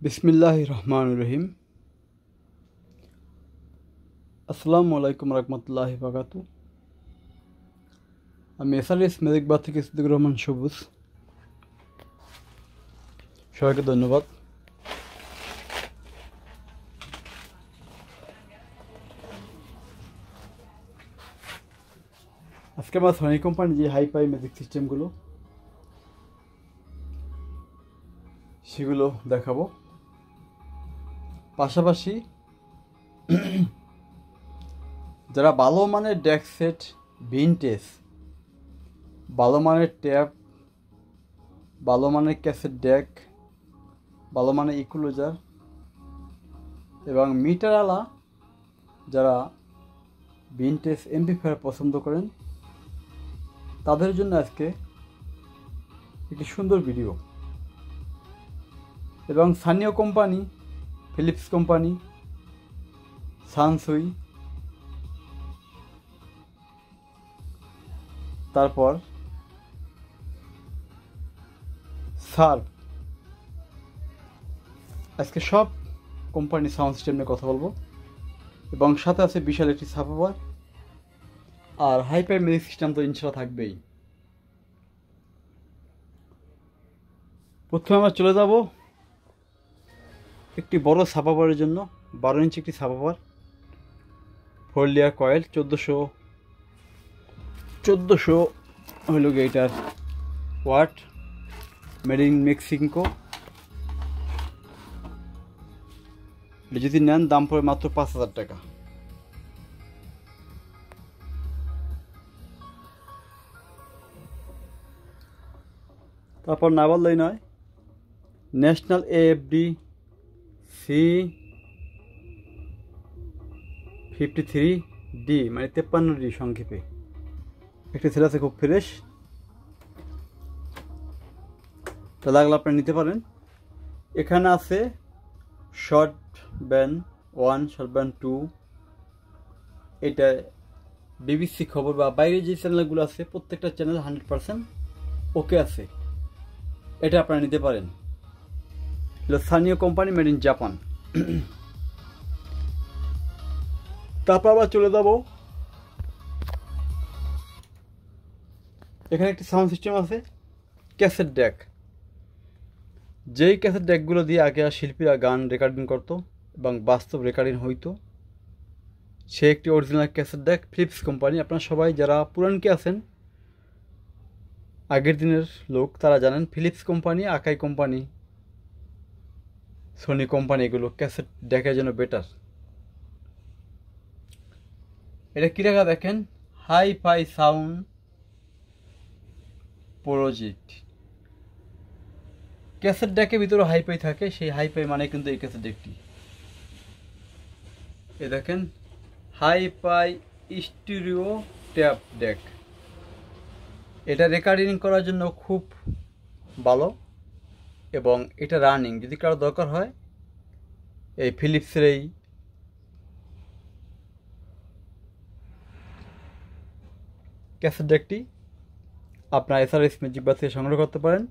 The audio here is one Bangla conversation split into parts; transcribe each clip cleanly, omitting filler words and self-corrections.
বিসমিল্লাহির রহমানির রহিম। আসসালামু আলাইকুম রহমতুল্লাহি বারাকাতু। আমি এসআরএস মেদিকবাদ থেকে সিদ্দিকুর রহমান সবুজ। সবাইকে ধন্যবাদ। আজকে আমরা সনি কোম্পানির যে হাইপাই ম্যাজিক সিস্টেমগুলো সেগুলো দেখাবো। পাশাপাশি যারা ভালো মানের ডেক সেট, ভিনটেজ, ভালো মানের ট্যাব, ভালো মানের ক্যাসেট ডেক, ভালো মানের ইকুলোজার এবং মিটারওয়ালা যারা ভিনটেজ এমপ্লিফায়ার পছন্দ করেন তাদের জন্য আজকে একটি সুন্দর ভিডিও। এবং স্থানীয় কোম্পানি ফিলিপস কোম্পানি, সানসুই, তারপর সার্ভ, আজকে সব কোম্পানি সাউন্ড সিস্টেম নিয়ে কথা বলবো। এবং সাথে আছে বিশাল একটি সাবওয়ার আর হাইপাই মিউজিক সিস্টেম তো ইনশাল্লাহ থাকবেই। প্রথমে আমরা চলে যাব একটি বড় সাবওয়ারের জন্য। 12 ইঞ্চি একটি সাবওয়ার, 4 লেয়ার কয়েল, 1400 হইল এটার ওয়াট, মেড ইন মেক্সিকো। যদি নেন দাম পড়ে মাত্র 5000 টাকা। তারপর না বললেই নয়, ন্যাশনাল AFD C53D মানে 53D সংক্ষেপে একটি সেল আছে, খুব ফ্রেশ। তা লাগলে আপনি নিতে পারেন। এখানে আছে শর্ট ব্যান্ড 1, শর্ট ব্যান্ড 2। এটা BBC খবর বা বাইরে যে চ্যানেলগুলো আছে প্রত্যেকটা চ্যানেল 100% ওকে আছে, এটা আপনারা নিতে পারেন। এগুলো স্থানীয় কোম্পানি, মেড ইন জাপান। তারপর আবার চলে যাব, এখানে একটি সাউন্ড সিস্টেম আছে, ক্যাসেট ডেক। যেই ক্যাসেট ডেকগুলো দিয়ে আগে শিল্পীরা গান রেকর্ডিং করতো এবং বাস্তব রেকর্ডিং হইতো, সে একটি original cassette deck, Philips company. আপনারা সবাই যারা পুরানকে আছেন, আগের দিনের লোক, তারা জানেন ফিলিপস কোম্পানি, আকাই কোম্পানি, সোনি কোম্পানি, এগুলো ক্যাসেট ডেকের জন্য বেটার। এটা কী টাকা দেখেন, হাইফাই সাউন্ড প্রজেক্ট। ক্যাসেট ডেকের ভিতরে হাইফাই থাকে, সেই হাইফাই মানে কিন্তু এই ক্যাসেট ডেকটি। এ দেখেন, হাইফাই স্টিরিও ট্যাপ ডেক। এটা রেকর্ডিং করার জন্য খুব ভালো এবং এটা রানিং। যদি কারো দরকার হয়, এই ফিলিপসের এই ক্যাসেট ডেকটি আপনার এসআরএস মিউজিক থেকে সংগ্রহ করতে পারেন।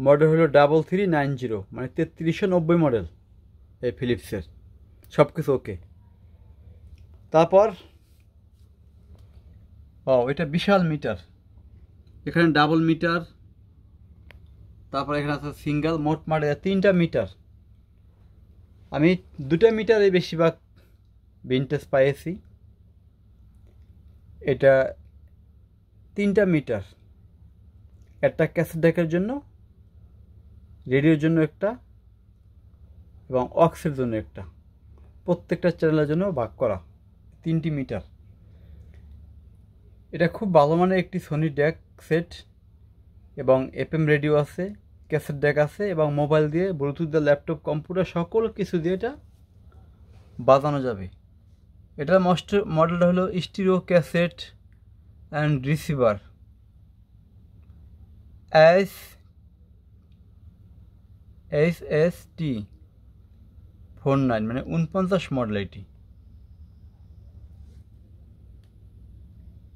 মডেল হলো 3390 মানে 3390 মডেল এই ফিলিপসের। সব কিছু ওকে। তারপর এটা বিশাল মিটার, এখানে ডাবল মিটার, তারপর এখানে আছে সিঙ্গেল, মোট মারে 3টা মিটার। আমি 2টা মিটারে বেশিরভাগ ভিনটেজ পাইছি। এটা 3টা মিটার, একটা ক্যাসেট ডেকের জন্য, রেডিওর জন্য একটা এবং অক্সের জন্য একটা, প্রত্যেকটা চ্যানেলের জন্য ভাগ করা 3টি মিটার। এটা খুব ভালো মানের একটি সোনি ডেক সেট এবং FM রেডিও আছে, ক্যাসেট ডেক আছে এবং মোবাইল দিয়ে, ব্লুটুথ দিয়ে, ল্যাপটপ, কম্পিউটার সকল কিছু দিয়ে এটা বাজানো যাবে। এটার মডেলটা হলো stereo cassette and receiver SST49 মানে 49 মডেল এটি।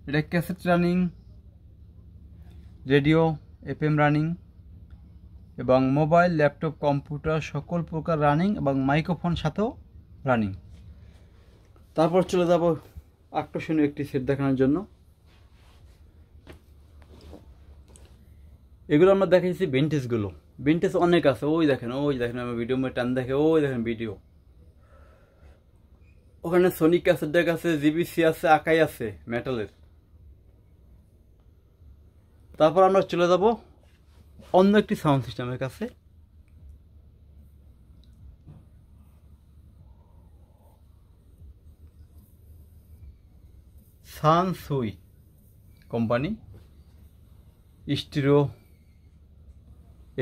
এটা cassette running, radio FM running এবং মোবাইল, ল্যাপটপ, কম্পিউটার সকল প্রকার রানিং এবং মাইক্রোফোন সাথেও রানিং। তারপর চলে যাব আকর্ষণীয় একটি সেট দেখানোর জন্য। এগুলো আমরা দেখাইছি ভিন্টেজগুলো। ভিন্টেজ অনেক আছে, ওই দেখেন আমার ভিডিও টান দেখে, ওই দেখেন ভিডিও। ওখানে সোনিক ক্যাসেট ডেক আছে, জিবিসি আছে, আকাই আছে মেটালের। তারপর আমরা চলে যাব অন্য একটি সাউন্ড সিস্টেমের কাছে। সানসুই কোম্পানি স্টিরিও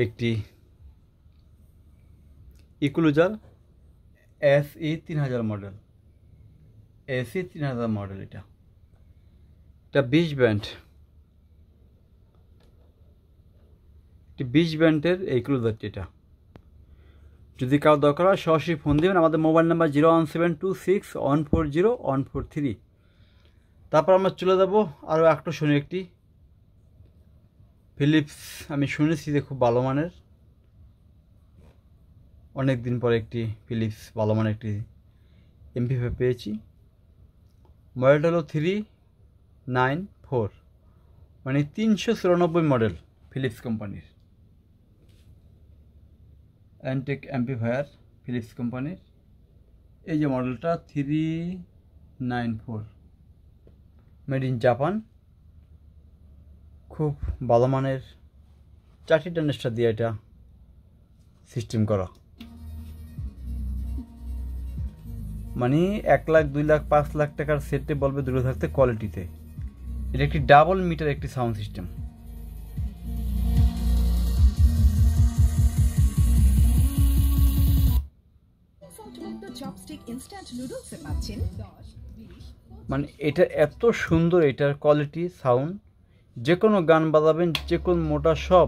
একটি ইকুলোজার SE 3000 মডেল, SE 3000 মডেল। এটা 20 ব্যান্ড, 20 ব্যান্ডের এই ইকুলোজারটি। এটা যদি কারো দরকার হয় সরাসরি ফোন দেবেন, আমাদের মোবাইল নাম্বার 01726140143। তারপর আমরা চলে যাব আরও আকর্ষণীয় একটি ফিলিপস। আমি শুনেছি যে খুব ভালো মানের, অনেক দিন পরে একটি ফিলিপস ভালো মানের একটি MP5 পেয়েছি। মডেলটা হলো 394, মানে 394 মডেল, ফিলিপস কোম্পানির অ্যান্টেক অ্যাম্পলিফায়ার, ফিলিপস কোম্পানির। এই যে মডেলটা 394, মেড ইন জাপান। খুব ভালো মানের 4টি ট্রানজিস্টর দিয়ে এটা সিস্টেম করা, মানে 1 লাখ 2 লাখ 5 লাখ টাকার সেটে বলবে দূরে থাকতে কোয়ালিটিতে। এটা একটি ডাবল মিটার একটি সাউন্ড সিস্টেম। মানে এটা এত সুন্দর, এটার কোয়ালিটি সাউন্ড, যে কোনো গান বাজাবেন, যে কোনো মোটা সব